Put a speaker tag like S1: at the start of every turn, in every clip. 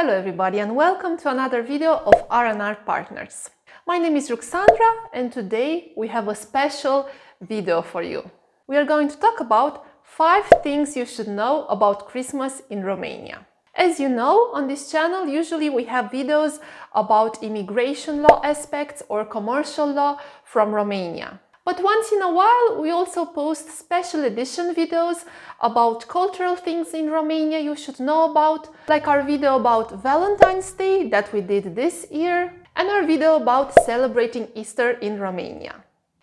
S1: Hello everybody and welcome to another video of R&R Partners. My name is Ruxandra and today we have a special video for you. We are going to talk about 5 things you should know about Christmas in Romania. As you know, on this channel usually we have videos about immigration law aspects or commercial law from Romania. But once in a while we also post special edition videos about cultural things in Romania you should know about, like our video about Valentine's Day that we did this year, and our video about celebrating Easter in Romania.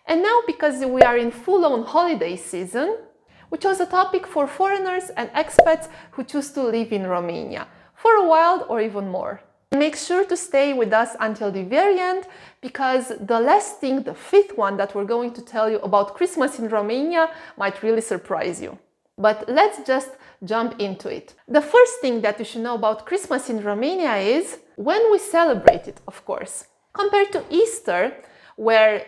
S1: And now, because we are in full-on holiday season, we chose a topic for foreigners and expats who choose to live in Romania for a while or even more. Make sure to stay with us until the very end, because the last thing, the 5th one that we're going to tell you about Christmas in Romania might really surprise you. But let's just jump into it. The first thing that you should know about Christmas in Romania is when we celebrate it, of course. Compared to Easter, where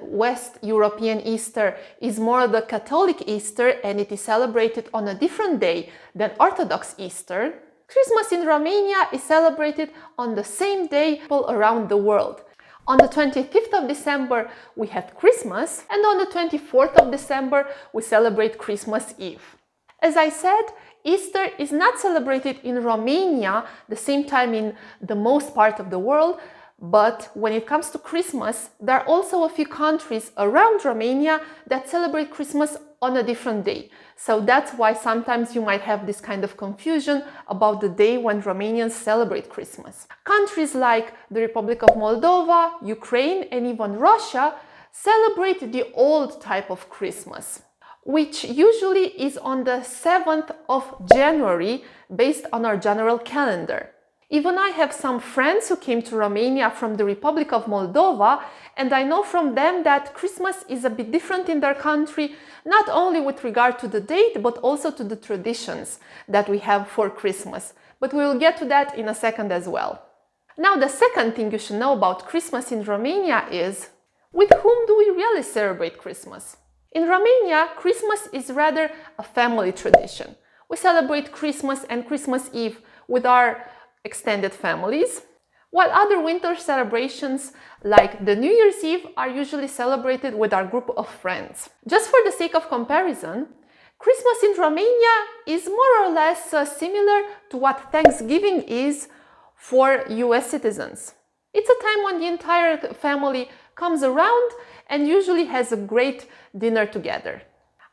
S1: West European Easter is more the Catholic Easter and it is celebrated on a different day than Orthodox Easter, Christmas in Romania is celebrated on the same day all around the world. On the 25th of December we have Christmas, and on the 24th of December we celebrate Christmas Eve. As I said, Easter is not celebrated in Romania the same time in the most part of the world, but when it comes to Christmas, there are also a few countries around Romania that celebrate Christmas on a different day. So that's why sometimes you might have this kind of confusion about the day when Romanians celebrate Christmas. Countries like the Republic of Moldova, Ukraine, and even Russia celebrate the old type of Christmas, which usually is on the 7th of January based on our general calendar. Even I have some friends who came to Romania from the Republic of Moldova, and I know from them that Christmas is a bit different in their country, not only with regard to the date, but also to the traditions that we have for Christmas. But we will get to that in a second as well. Now, the second thing you should know about Christmas in Romania is, with whom do we really celebrate Christmas? In Romania, Christmas is rather a family tradition. We celebrate Christmas and Christmas Eve with our extended families, while other winter celebrations like the New Year's Eve are usually celebrated with our group of friends. Just for the sake of comparison, Christmas in Romania is more or less similar to what Thanksgiving is for US citizens. It's a time when the entire family comes around and usually has a great dinner together.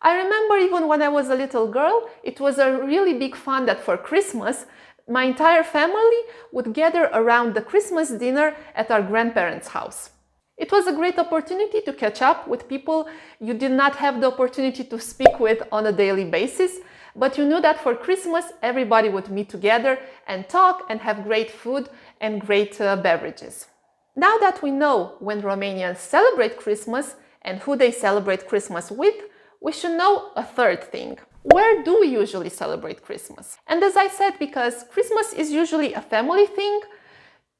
S1: I remember even when I was a little girl, it was a really big fun that for Christmas my entire family would gather around the Christmas dinner at our grandparents' house. It was a great opportunity to catch up with people you did not have the opportunity to speak with on a daily basis, but you knew that for Christmas everybody would meet together and talk and have great food and great beverages. Now that we know when Romanians celebrate Christmas and who they celebrate Christmas with, we should know a third thing. Where do we usually celebrate Christmas? And as I said, because Christmas is usually a family thing,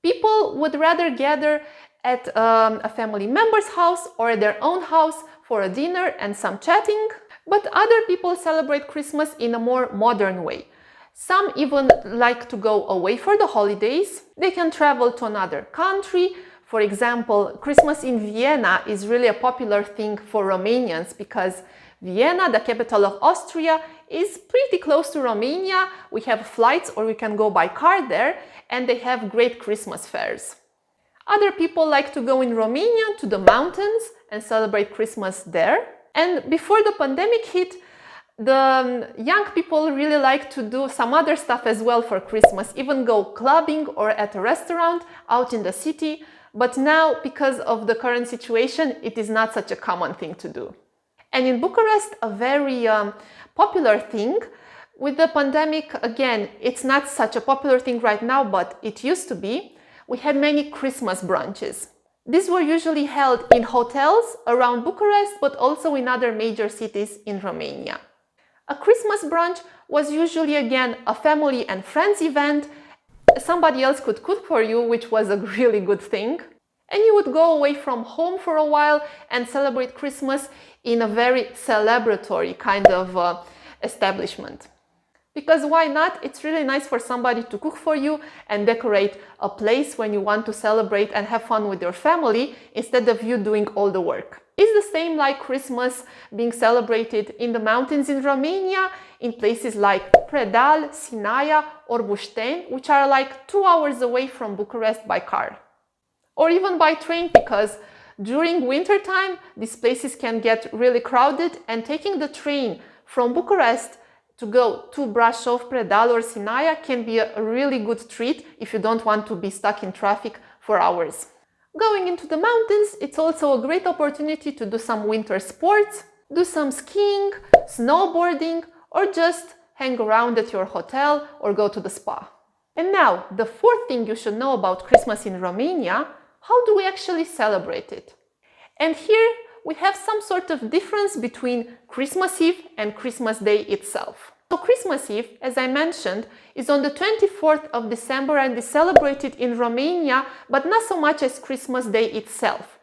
S1: people would rather gather at a family member's house or at their own house for a dinner and some chatting. But other people celebrate Christmas in a more modern way. Some even like to go away for the holidays. They can travel to another country. For example, Christmas in Vienna is really a popular thing for Romanians because Vienna, the capital of Austria, is pretty close to Romania. We have flights or we can go by car there, and they have great Christmas fairs. Other people like to go in Romania to the mountains and celebrate Christmas there. And before the pandemic hit, the young people really like to do some other stuff as well for Christmas, even go clubbing or at a restaurant out in the city. But now, because of the current situation, it is not such a common thing to do. And in Bucharest, a very popular thing, with the pandemic, again, it's not such a popular thing right now, but it used to be, we had many Christmas brunches. These were usually held in hotels around Bucharest, but also in other major cities in Romania. A Christmas brunch was usually, again, a family and friends event. Somebody else could cook for you, which was a really good thing. And you would go away from home for a while and celebrate Christmas in a very celebratory kind of establishment. Because why not? It's really nice for somebody to cook for you and decorate a place when you want to celebrate and have fun with your family instead of you doing all the work. It's the same like Christmas being celebrated in the mountains in Romania, in places like Predal, Sinaia or Bușteni, which are like 2 hours away from Bucharest by car. Or even by train, because during winter time, these places can get really crowded, and taking the train from Bucharest to go to Brașov, Predal or Sinaia can be a really good treat if you don't want to be stuck in traffic for hours. Going into the mountains, it's also a great opportunity to do some winter sports, do some skiing, snowboarding, or just hang around at your hotel or go to the spa. And now, the fourth thing you should know about Christmas in Romania: how do we actually celebrate it? And here we have some sort of difference between Christmas Eve and Christmas Day itself. So Christmas Eve, as I mentioned, is on the 24th of December and is celebrated in Romania, but not so much as Christmas Day itself.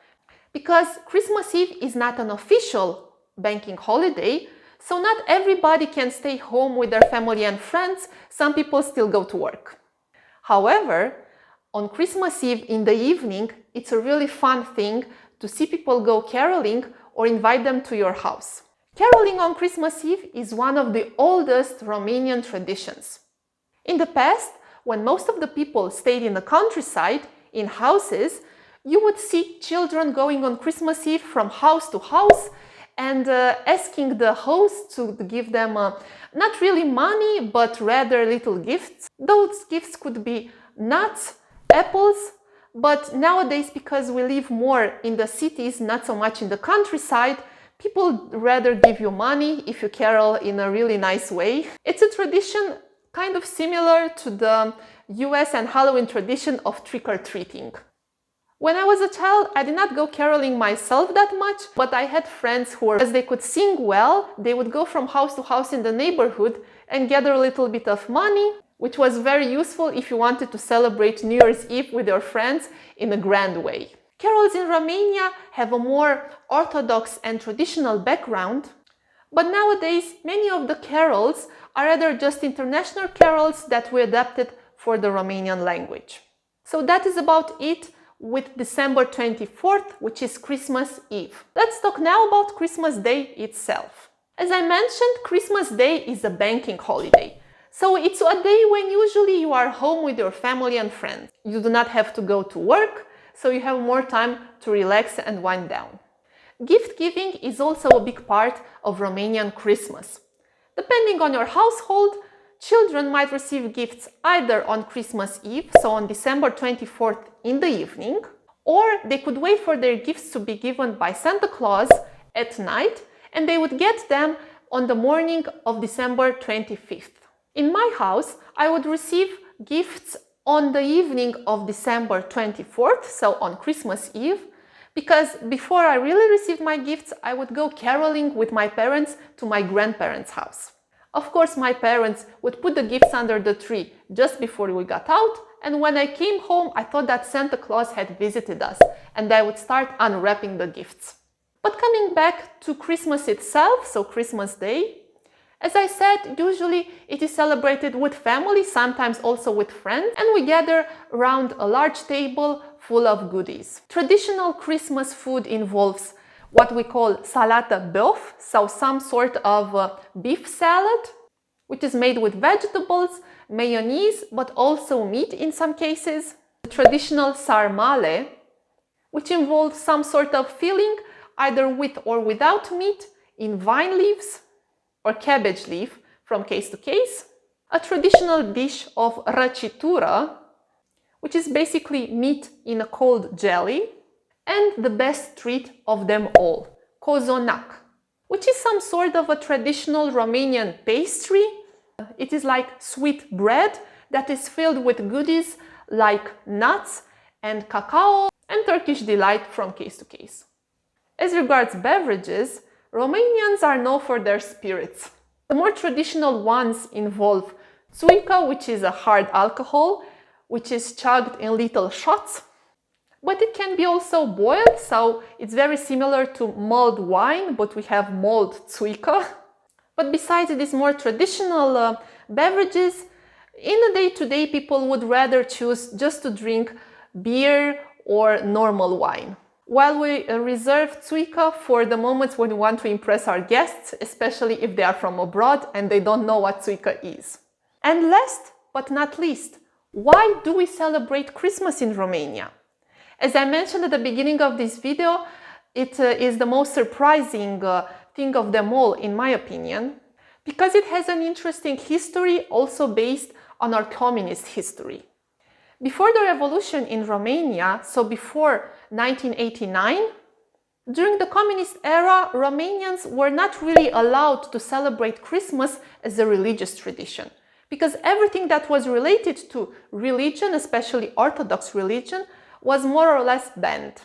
S1: Because Christmas Eve is not an official banking holiday, so not everybody can stay home with their family and friends. Some people still go to work. However, on Christmas Eve in the evening, it's a really fun thing to see people go caroling or invite them to your house. Caroling on Christmas Eve is one of the oldest Romanian traditions. In the past, when most of the people stayed in the countryside, in houses, you would see children going on Christmas Eve from house to house and asking the host to give them not really money, but rather little gifts. Those gifts could be nuts, apples, but nowadays, because we live more in the cities, not so much in the countryside, people rather give you money if you carol in a really nice way. It's a tradition kind of similar to the US and Halloween tradition of trick-or-treating. When I was a child, I did not go caroling myself that much, but I had friends who, as they could sing well, they would go from house to house in the neighborhood and gather a little bit of money, which was very useful if you wanted to celebrate New Year's Eve with your friends in a grand way. Carols in Romania have a more orthodox and traditional background, but nowadays many of the carols are either just international carols that we adapted for the Romanian language. So that is about it with December 24th, which is Christmas Eve. Let's talk now about Christmas Day itself. As I mentioned, Christmas Day is a banking holiday. So it's a day when usually you are home with your family and friends. You do not have to go to work, so you have more time to relax and wind down. Gift giving is also a big part of Romanian Christmas. Depending on your household, children might receive gifts either on Christmas Eve, so on December 24th in the evening, or they could wait for their gifts to be given by Santa Claus at night, and they would get them on the morning of December 25th. In my house, I would receive gifts on the evening of December 24th, so on Christmas Eve, because before I really received my gifts, I would go caroling with my parents to my grandparents' house. Of course, my parents would put the gifts under the tree just before we got out, and when I came home, I thought that Santa Claus had visited us, and I would start unwrapping the gifts. But coming back to Christmas itself, so Christmas Day, as I said, usually it is celebrated with family, sometimes also with friends, and we gather around a large table full of goodies. Traditional Christmas food involves what we call salată bœuf, so some sort of beef salad, which is made with vegetables, mayonnaise, but also meat in some cases. The traditional sarmale, which involves some sort of filling, either with or without meat, in vine leaves or cabbage leaf from case to case. A traditional dish of răcitură, which is basically meat in a cold jelly. And the best treat of them all, cozonac, which is some sort of a traditional Romanian pastry. It is like sweet bread that is filled with goodies like nuts and cacao and Turkish delight from case to case. As regards beverages, Romanians are known for their spirits. The more traditional ones involve țuică, which is a hard alcohol, which is chugged in little shots. But it can be also boiled, so it's very similar to mulled wine, but we have mulled țuică. But besides these more traditional beverages, in the day-to-day people would rather choose just to drink beer or normal wine. While we reserve Cuica for the moments when we want to impress our guests, especially if they are from abroad and they don't know what Cuica is. And last but not least, why do we celebrate Christmas in Romania? As I mentioned at the beginning of this video, it is the most surprising thing of them all, in my opinion, because it has an interesting history also based on our communist history. Before the revolution in Romania, so before 1989, during the communist era, Romanians were not really allowed to celebrate Christmas as a religious tradition, because everything that was related to religion, especially Orthodox religion, was more or less banned.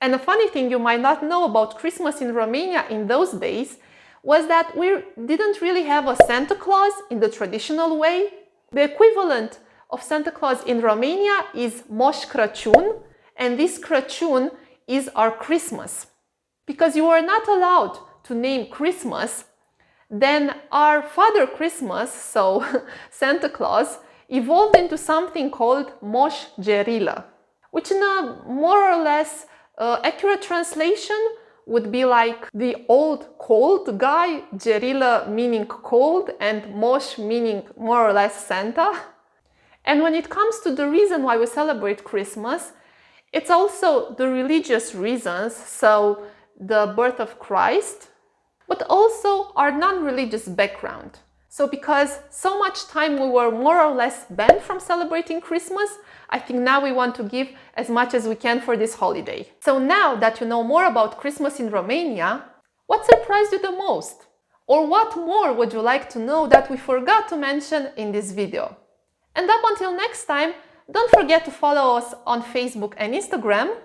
S1: And a funny thing you might not know about Christmas in Romania in those days was that we didn't really have a Santa Claus in the traditional way. The equivalent of Santa Claus in Romania is Moș Crăciun, and this Crăciun is our Christmas. Because you were not allowed to name Christmas, then our Father Christmas, so Santa Claus, evolved into something called Moș Gerilă, which in a more or less accurate translation would be like the old cold guy, Gerilă meaning cold and Moș meaning more or less Santa. And when it comes to the reason why we celebrate Christmas, it's also the religious reasons, so the birth of Christ, but also our non-religious background. So because so much time we were more or less banned from celebrating Christmas, I think now we want to give as much as we can for this holiday. So now that you know more about Christmas in Romania, what surprised you the most? Or what more would you like to know that we forgot to mention in this video? And up until next time, don't forget to follow us on Facebook and Instagram.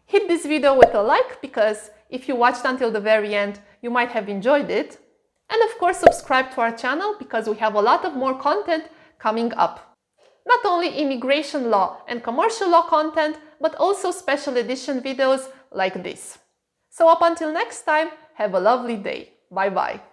S1: Hit this video with a like, because if you watched until the very end, you might have enjoyed it. And of course, subscribe to our channel, because we have a lot of more content coming up. Not only immigration law and commercial law content, but also special edition videos like this. So up until next time, have a lovely day. Bye bye.